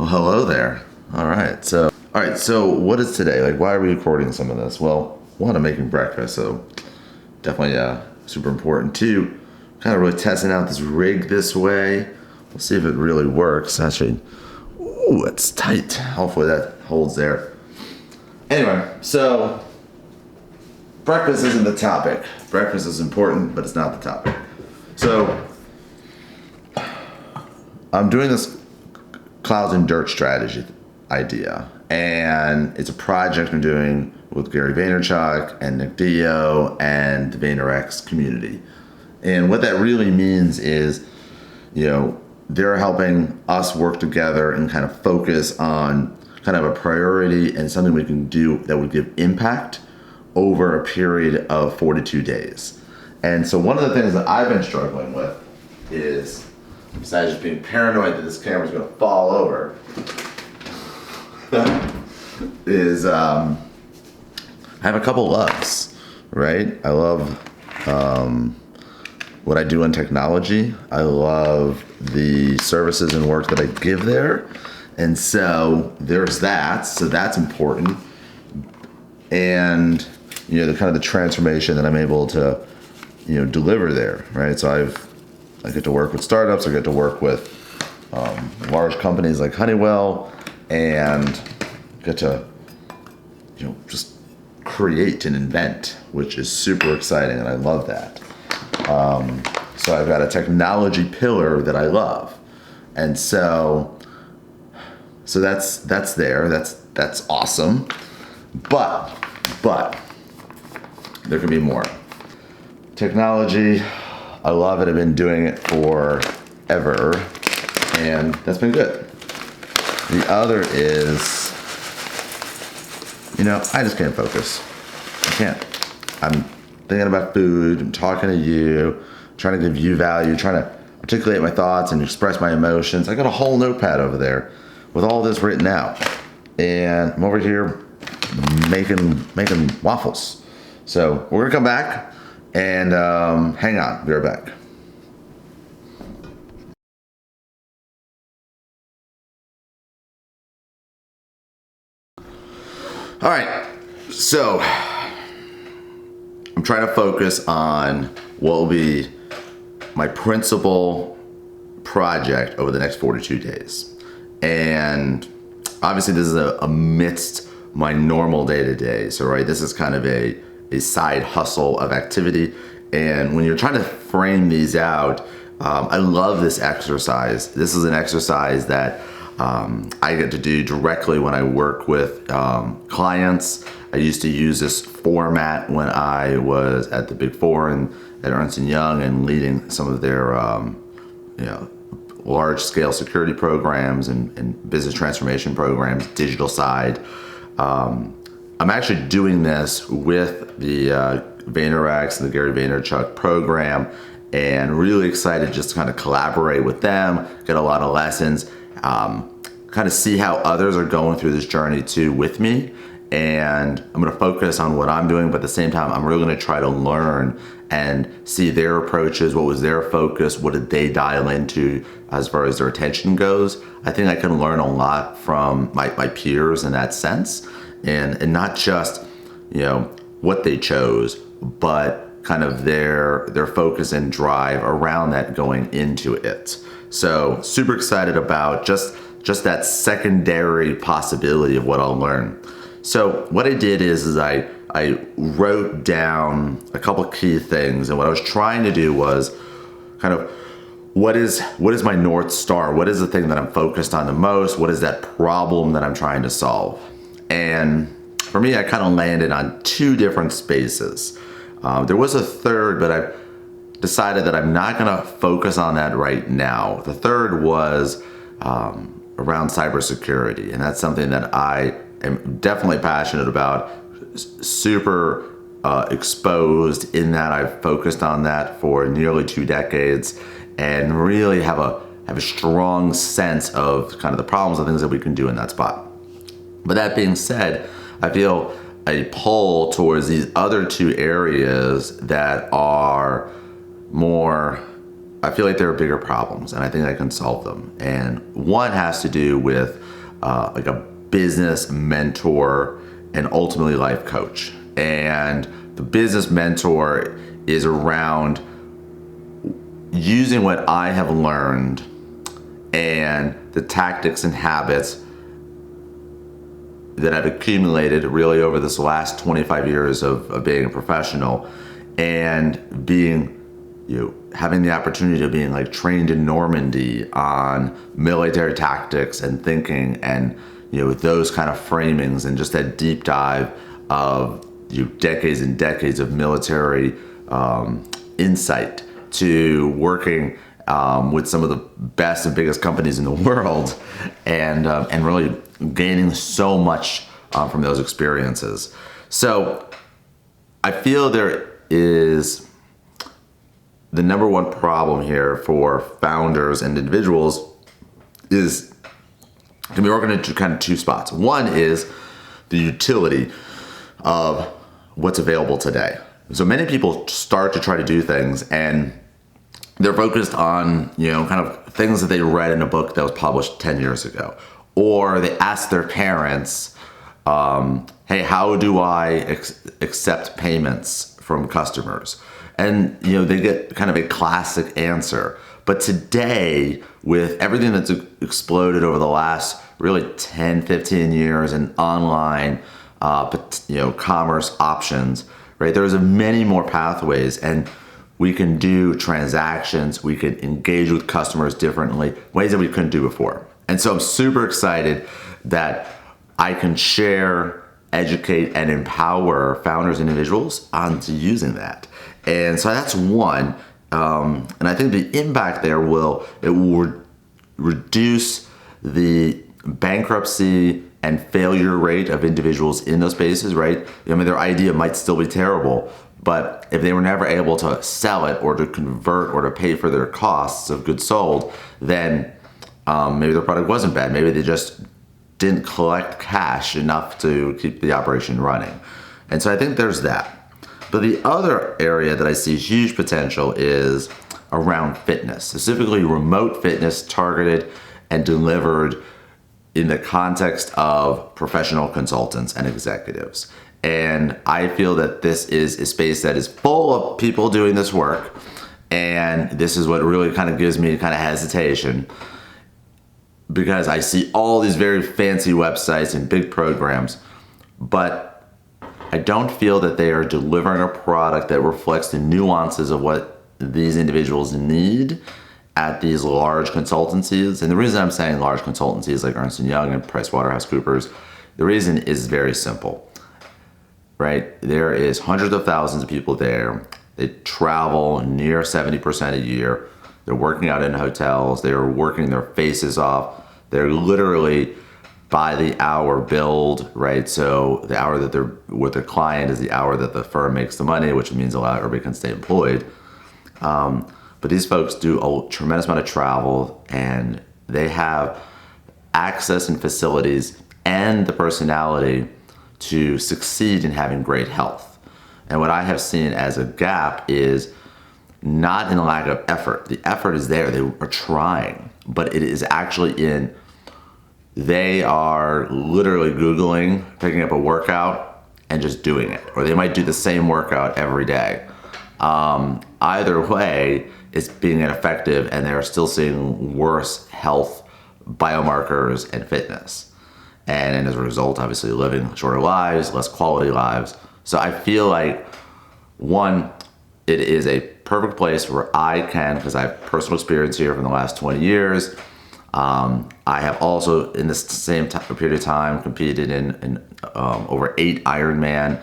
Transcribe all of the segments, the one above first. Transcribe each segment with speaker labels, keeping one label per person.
Speaker 1: Well, hello there. All right. So, what is today? Like, why are we recording some of this? Well, one, I'm making breakfast, so definitely super important. Two, kind of really testing out this rig this way. We'll see if it really works. Actually, ooh, it's tight. Hopefully that holds there. Anyway, so breakfast isn't the topic. Breakfast is important, but it's not the topic. So, I'm doing this clouds and dirt strategy idea, and it's a project I'm doing with Gary Vaynerchuk and Nick Dio and the VaynerX community. And what that really means is, they're helping us work together and kind of focus on kind of a priority and something we can do that would give impact over a period of 42 days. And so one of the things that I've been struggling with is, besides just being paranoid that this camera's gonna fall over, is I have a couple loves, right? I love what I do in technology. I love the services and work that I give there. And so there's that, so that's important. And, the kind of the transformation that I'm able to, deliver there, right? So I get to work with startups, I get to work with large companies like Honeywell, and get to, just create and invent, which is super exciting, and I love that. So I've got a technology pillar that I love, and so that's there. That's awesome, but there can be more. Technology, I love it. I've been doing it forever, and that's been good. The other is, I just can't focus. I can't. I'm thinking about food, I'm talking to you, trying to give you value, trying to articulate my thoughts and express my emotions. I got a whole notepad over there with all this written out, and I'm over here making waffles. So we're gonna come back and hang on, be right back. All right, so I'm trying to focus on what will be my principal project over the next 42 days. And obviously this is amidst my normal day-to-day. So, right, this is kind of a side hustle of activity. And when you're trying to frame these out, I love this exercise. This is an exercise that I get to do directly when I work with clients. I used to use this format when I was at the Big Four and at Ernst & Young and leading some of their large-scale security programs and business transformation programs, digital side. I'm actually doing this with the VaynerX and the Gary Vaynerchuk program, and really excited just to kind of collaborate with them, get a lot of lessons, kind of see how others are going through this journey too with me. And I'm gonna focus on what I'm doing, but at the same time, I'm really gonna try to learn and see their approaches, what was their focus, what did they dial into as far as their attention goes. I think I can learn a lot from my peers in that sense, and not just, what they chose, but kind of their focus and drive around that going into it. So super excited about just that secondary possibility of what I'll learn. So what I did is I wrote down a couple key things, and what I was trying to do was kind of what is my North Star? What is the thing that I'm focused on the most? What is that problem that I'm trying to solve? And for me, I kind of landed on two different spaces. There was a third, but I decided that I'm not gonna focus on that right now. The third was around cybersecurity, and that's something that I am definitely passionate about, super exposed in that I've focused on that for nearly 2 decades, and really have a strong sense of kind of the problems and things that we can do in that spot. But that being said, I feel a pull towards these other two areas that are more I feel like there are bigger problems, and I think I can solve them. And one has to do with like a business mentor and ultimately life coach. And the business mentor is around using what I have learned and the tactics and habits that I've accumulated really over this last 25 years of being a professional, and being, having the opportunity of being like trained in Normandy on military tactics and thinking, and those kind of framings, and just that deep dive of decades and decades of military insight, to working with some of the best and biggest companies in the world, and really gaining so much from those experiences. So I feel there is the number one problem here for founders and individuals can be organized into kind of two spots. One is the utility of what's available today. So many people start to try to do things, and they're focused on, kind of things that they read in a book that was published 10 years ago. Or they ask their parents, hey, how do I accept payments from customers? And, they get kind of a classic answer. But today, with everything that's exploded over the last really 10, 15 years in online, commerce options, right? There's many more pathways, and we can do transactions. We can engage with customers differently, ways that we couldn't do before. And so I'm super excited that I can share, educate, and empower founders and individuals onto using that. And so that's one. And I think the impact there will reduce the bankruptcy and failure rate of individuals in those spaces, right? I mean, their idea might still be terrible, but if they were never able to sell it or to convert or to pay for their costs of goods sold, then maybe their product wasn't bad. Maybe they just didn't collect cash enough to keep the operation running. And so I think there's that. But the other area that I see huge potential is around fitness, specifically remote fitness, targeted and delivered in the context of professional consultants and executives. And I feel that this is a space that is full of people doing this work. And this is what really kind of gives me kind of hesitation, because I see all these very fancy websites and big programs, but I don't feel that they are delivering a product that reflects the nuances of what these individuals need at these large consultancies. And the reason I'm saying large consultancies like Ernst & Young and PricewaterhouseCoopers, the reason is very simple, right? There is hundreds of thousands of people there. They travel near 70% a year. They're working out in hotels. They're working their faces off. They're literally by the hour billed, right? So the hour that they're with their client is the hour that the firm makes the money, which means everybody can stay employed. But these folks do a tremendous amount of travel, and they have access and facilities and the personality to succeed in having great health. And what I have seen as a gap is not in a lack of effort. The effort is there. They are trying, but it is actually in, they are literally Googling, picking up a workout and just doing it. Or they might do the same workout every day. Either way, it's being ineffective, and they're still seeing worse health biomarkers and fitness. And as a result, obviously living shorter lives, less quality lives. So I feel like, one, it is a perfect place where I can, because I have personal experience here from the last 20 years. I have also, in this same period of time, competed in over 8 Ironman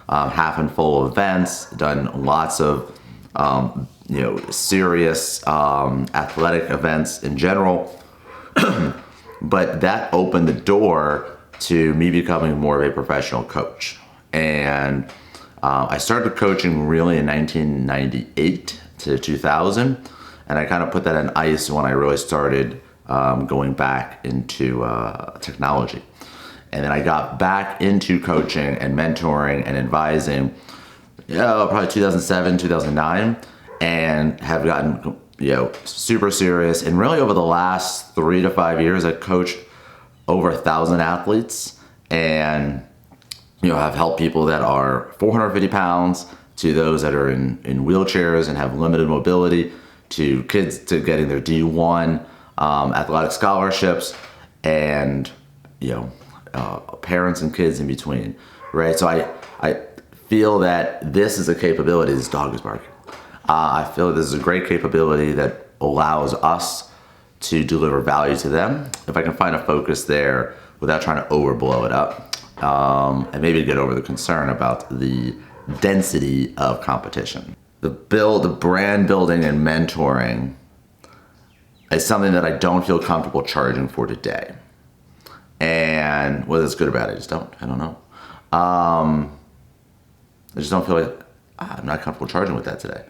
Speaker 1: half and full events, done lots of serious athletic events in general. But that opened the door to me becoming more of a professional coach. And I started coaching really in 1998 to 2000. And I kind of put that on ice when I really started going back into technology. And then I got back into coaching and mentoring and advising, probably 2007, 2009, and have gotten super serious. And really over the last 3 to 5 years, I coached over 1,000 athletes, and I've helped people that are 450 pounds to those that are in wheelchairs and have limited mobility, to kids to getting their D1 athletic scholarships, and parents and kids in between, right? So I feel that this is a capability. This dog is barking. I feel this is a great capability that allows us to deliver value to them. If I can find a focus there without trying to overblow it up, and maybe get over the concern about the density of competition. The brand building and mentoring is something that I don't feel comfortable charging for today. And whether it's good or bad, I don't know. I just don't feel like I'm not comfortable charging with that today.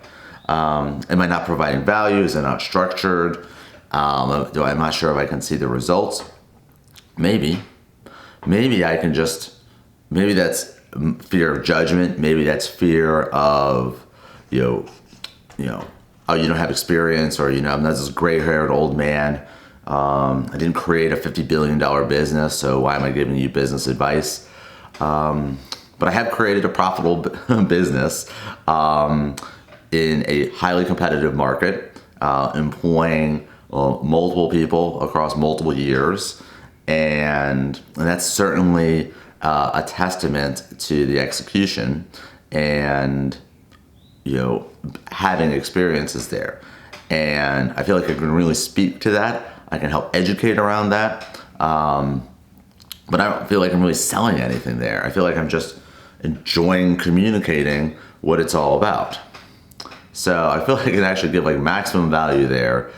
Speaker 1: Am I not providing value? Is it not structured? I'm not sure if I can see the results. Maybe I can maybe that's fear of judgment. Maybe that's fear of, oh, you don't have experience, or, I'm not this gray-haired old man. I didn't create a $50 billion business, so why am I giving you business advice? But I have created a profitable business in a highly competitive market, employing multiple people across multiple years. And that's certainly a testament to the execution and, having experiences there. And I feel like I can really speak to that. I can help educate around that. But I don't feel like I'm really selling anything there. I feel like I'm just enjoying communicating what it's all about. So I feel like I can actually give maximum value there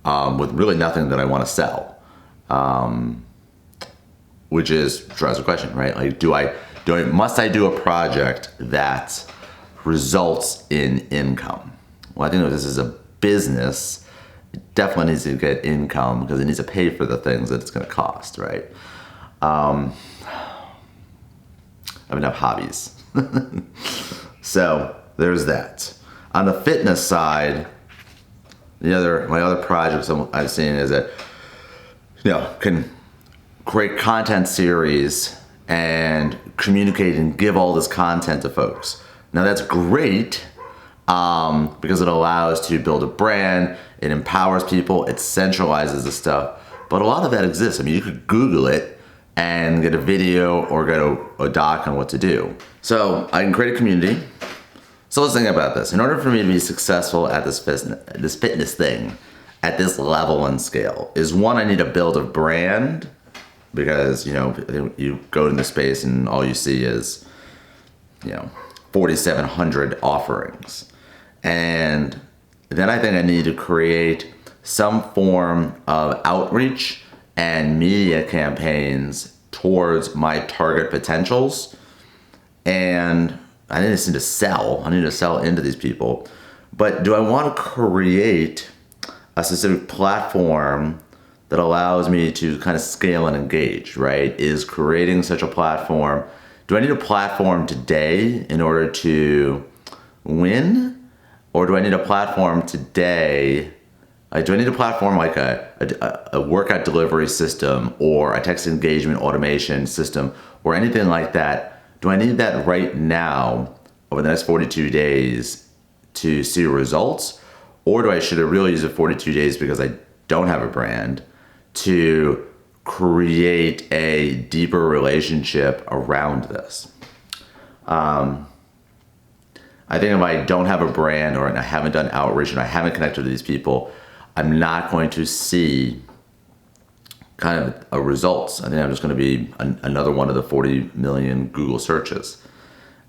Speaker 1: with really nothing that I want to sell. Which drives the question, right? Must I do a project that results in income? Well, I think that this is a business. It definitely needs to get income because it needs to pay for the things that it's going to cost, right? I have hobbies. So there's that. On the fitness side, my other projects I've seen is that, can create content series and communicate and give all this content to folks. Now that's great because it allows to build a brand, it empowers people, it centralizes the stuff. But a lot of that exists. You could Google it and get a video or get a doc on what to do. So I can create a community. So let's think about this. In order for me to be successful at this fitness thing, at this level and scale, is one, I need to build a brand. Because, you go into space and all you see is, 4,700 offerings. And then I think I need to create some form of outreach and media campaigns towards my target potentials. And I need to sell. I need to sell into these people. But do I want to create a specific platform that allows me to kind of scale and engage, right? Is creating such a platform, do I need a platform today in order to win? Or do I need a platform today, do I need a platform like a workout delivery system or a text engagement automation system or anything like that? Do I need that right now over the next 42 days to see results? Or should I really use the 42 days because I don't have a brand to create a deeper relationship around this? I think if I don't have a brand or I haven't done outreach and I haven't connected to these people, I'm not going to see kind of a results. I think I'm just going to be another one of the 40 million Google searches.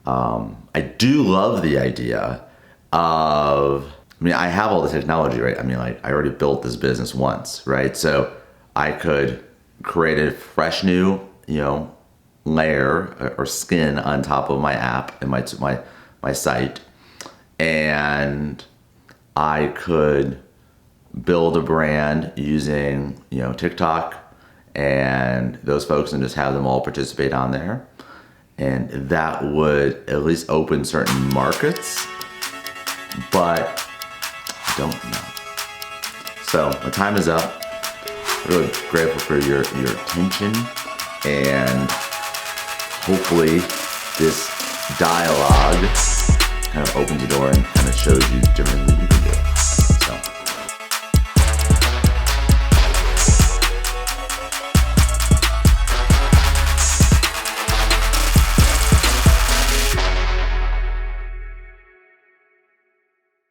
Speaker 1: I do love the idea of, I have all the technology, right? I already built this business once, right? So I could create a fresh new, layer or skin on top of my app and my site, and I could build a brand using, TikTok and those folks and just have them all participate on there. And that would at least open certain markets, but I don't know. So my time is up. Really grateful for your attention, and hopefully this dialogue kind of opens the door and kind of shows you different things you can do.